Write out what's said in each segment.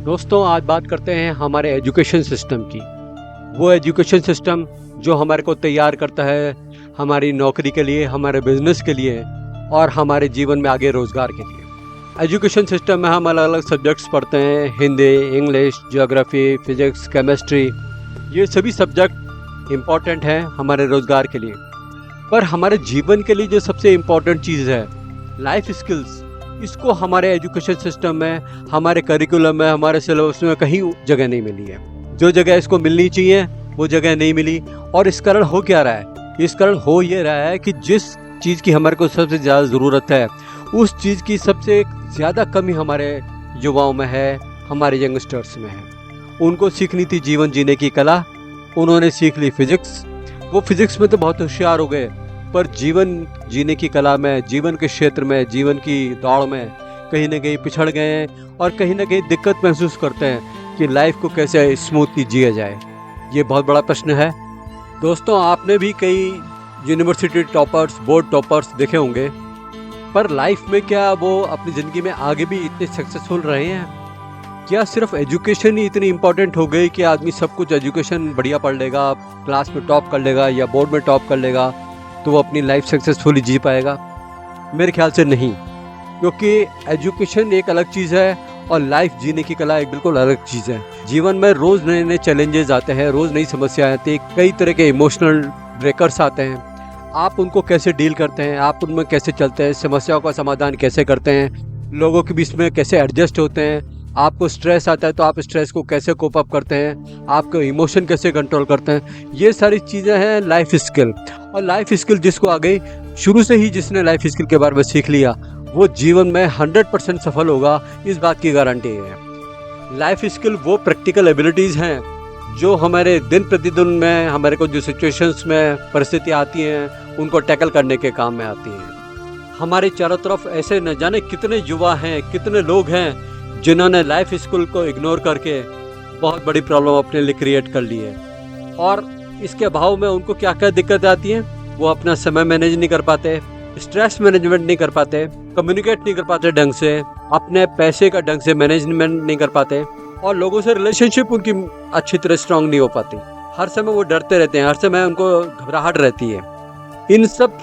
दोस्तों, आज बात करते हैं हमारे एजुकेशन सिस्टम की। वो एजुकेशन सिस्टम जो हमारे को तैयार करता है हमारी नौकरी के लिए, हमारे बिजनेस के लिए और हमारे जीवन में आगे रोजगार के लिए। एजुकेशन सिस्टम में हम अलग अलग सब्जेक्ट्स पढ़ते हैं, Hindi, English, geography, physics, chemistry. ये सभी सब्जेक्ट इम्पॉर्टेंट हैं हमारे रोजगार के लिए। पर हमारे जीवन के लिए जो सबसे इम्पॉर्टेंट चीज़ है लाइफ स्किल्स, इसको हमारे एजुकेशन सिस्टम में, हमारे करिकुलम में, हमारे सिलेबस में कहीं जगह नहीं मिली है। जो जगह इसको मिलनी चाहिए वो जगह नहीं मिली। और इस कारण हो क्या रहा है? इस कारण हो ये रहा है कि जिस चीज़ की हमारे को सबसे ज़्यादा ज़रूरत है उस चीज़ की सबसे ज़्यादा कमी हमारे युवाओं में है, हमारे यंगस्टर्स में है। उनको सीखनी थी जीवन जीने की कला, उन्होंने सीख ली फिजिक्स। वो फिजिक्स में तो बहुत होशियार हो गए, पर जीवन जीने की कला में, जीवन के क्षेत्र में, जीवन की दौड़ में कहीं ना कहीं पिछड़ गए हैं और कहीं ना कहीं दिक्कत महसूस करते हैं कि लाइफ को कैसे स्मूथली जिया जाए। ये बहुत बड़ा प्रश्न है। दोस्तों, आपने भी कई यूनिवर्सिटी टॉपर्स, बोर्ड टॉपर्स देखे होंगे, पर लाइफ में क्या वो अपनी ज़िंदगी में आगे भी इतने सक्सेसफुल रहे हैं? क्या सिर्फ एजुकेशन ही इतनी इम्पोर्टेंट हो गई कि आदमी सब कुछ एजुकेशन बढ़िया पढ़ लेगा, क्लास में टॉप कर लेगा या बोर्ड में टॉप कर लेगा तो वो अपनी लाइफ सक्सेसफुली जी पाएगा? मेरे ख्याल से नहीं, क्योंकि एजुकेशन एक अलग चीज़ है और लाइफ जीने की कला एक बिल्कुल अलग चीज़ है। जीवन में रोज़ नए नए चैलेंजेस आते हैं, रोज़ नई समस्याएं आती हैं, कई तरह के इमोशनल ब्रेकर्स आते हैं। आप उनको कैसे डील करते हैं, आप उनमें कैसे चलते हैं, समस्याओं का समाधान कैसे करते हैं, लोगों के बीच में कैसे एडजस्ट होते हैं। आपको स्ट्रेस आता है तो आप स्ट्रेस को कैसे कोप अप करते हैं, आपके इमोशन कैसे कंट्रोल करते हैं। ये सारी चीज़ें हैं लाइफ स्किल। और लाइफ स्किल जिसको आ गई, शुरू से ही जिसने लाइफ स्किल के बारे में सीख लिया, वो जीवन में 100% सफल होगा, इस बात की गारंटी है। लाइफ स्किल वो प्रैक्टिकल एबिलिटीज़ हैं जो हमारे दिन प्रतिदिन में, हमारे को जो सिचुएशंस में परिस्थितियाँ आती हैं उनको टैकल करने के काम में आती हैं। हमारे चारों तरफ ऐसे न जाने कितने युवा हैं, कितने लोग हैं जिन्होंने लाइफ स्किल को इग्नोर करके बहुत बड़ी प्रॉब्लम अपने लिए क्रिएट कर ली है। और इसके अभाव में उनको क्या क्या दिक्कत आती है? वो अपना समय मैनेज नहीं कर पाते, स्ट्रेस मैनेजमेंट नहीं कर पाते, कम्युनिकेट नहीं कर पाते ढंग से, अपने पैसे का ढंग से मैनेजमेंट नहीं कर पाते और लोगों से रिलेशनशिप उनकी अच्छी तरह स्ट्रांग नहीं हो पाती। हर समय वो डरते रहते हैं, हर समय उनको घबराहट रहती है। इन सब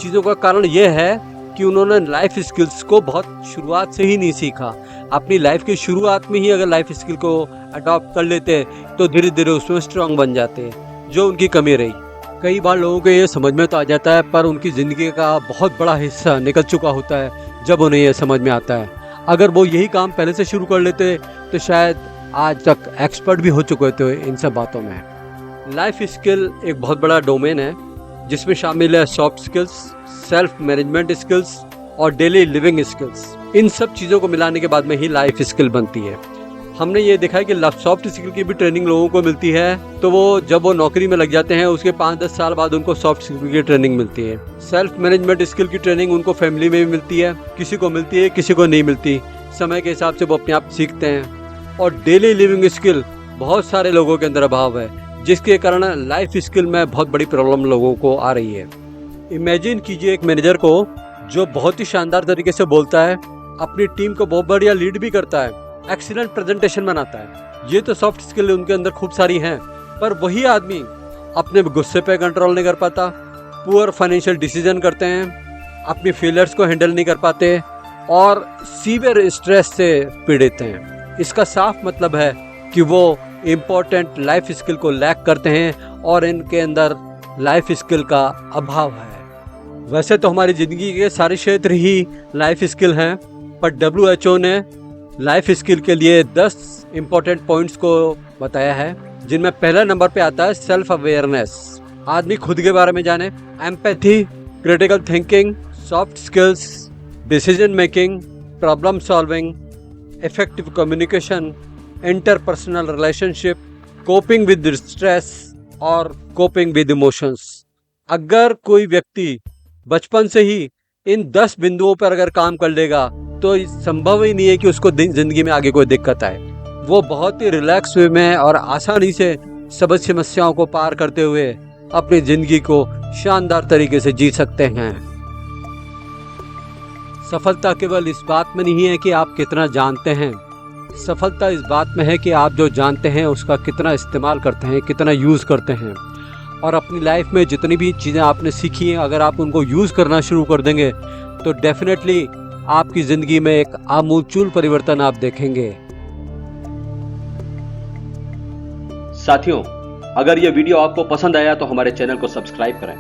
चीज़ों का कारण ये है कि उन्होंने लाइफ स्किल्स को बहुत शुरुआत से ही नहीं सीखा। अपनी लाइफ की शुरुआत में ही अगर लाइफ स्किल को अडॉप्ट कर लेते तो धीरे धीरे उसमें स्ट्रांग बन जाते, जो उनकी कमी रही। कई बार लोगों को ये समझ में तो आ जाता है, पर उनकी ज़िंदगी का बहुत बड़ा हिस्सा निकल चुका होता है जब उन्हें यह समझ में आता है। अगर वो यही काम पहले से शुरू कर लेते तो शायद आज तक एक्सपर्ट भी हो चुके थे इन सब बातों में। लाइफ स्किल एक बहुत बड़ा डोमेन है जिसमें शामिल है soft skills, self management skills और डेली लिविंग स्किल्स। इन सब चीज़ों को मिलाने के बाद में ही लाइफ स्किल बनती है। हमने ये देखा है कि सॉफ्ट स्किल की भी ट्रेनिंग लोगों को मिलती है, तो वो जब वो नौकरी में लग जाते हैं उसके 5-10 साल बाद उनको सॉफ्ट स्किल की ट्रेनिंग मिलती है। सेल्फ मैनेजमेंट स्किल की ट्रेनिंग उनको फैमिली में भी मिलती है, किसी को मिलती है, किसी को नहीं मिलती। समय के हिसाब से वो अपने आप सीखते हैं। और डेली लिविंग स्किल बहुत सारे लोगों के अंदर अभाव है, जिसके कारण लाइफ स्किल में बहुत बड़ी प्रॉब्लम लोगों को आ रही है। इमेजिन कीजिए एक मैनेजर को जो बहुत ही शानदार तरीके से बोलता है, अपनी टीम को बहुत बढ़िया लीड भी करता है, एक्सीलेंट प्रेजेंटेशन बनाता है। ये तो सॉफ्ट स्किल उनके अंदर खूब सारी हैं, पर वही आदमी अपने गुस्से पे कंट्रोल नहीं कर पाता, पुअर फाइनेंशियल डिसीजन करते हैं, अपनी फेलियर्स को हैंडल नहीं कर पाते और सीवियर स्ट्रेस से पीड़ित हैं। इसका साफ मतलब है कि वो इम्पोर्टेंट लाइफ स्किल को लैक करते हैं और इनके अंदर लाइफ स्किल का अभाव है। वैसे तो हमारी ज़िंदगी के सारे क्षेत्र ही लाइफ स्किल हैं, पर WHO ने लाइफ स्किल के लिए 10 इम्पोर्टेंट पॉइंट्स को बताया है, जिनमें पहला नंबर पे आता है सेल्फ अवेयरनेस। आदमी खुद के बारे में जाने, empathy, critical thinking, soft skills, decision making, problem solving, effective communication, interpersonal relationship, coping with stress और कोपिंग विद इमोशंस। अगर कोई व्यक्ति बचपन से ही इन 10 बिंदुओं पर अगर काम कर लेगा तो संभव ही नहीं है कि उसको जिंदगी में आगे कोई दिक्कत आए। वो बहुत ही रिलैक्स वे में और आसानी से सब समस्याओं को पार करते हुए अपनी जिंदगी को शानदार तरीके से जी सकते हैं। सफलता केवल इस बात में नहीं है कि आप कितना जानते हैं, सफलता इस बात में है कि आप जो जानते हैं उसका कितना इस्तेमाल करते हैं, कितना यूज़ करते हैं। और अपनी लाइफ में जितनी भी चीज़ें आपने सीखी हैं, अगर आप उनको यूज़ करना शुरू कर देंगे तो डेफिनेटली आपकी ज़िंदगी में एक आमूलचूल परिवर्तन आप देखेंगे। साथियों, अगर यह वीडियो आपको पसंद आया तो हमारे चैनल को सब्सक्राइब करें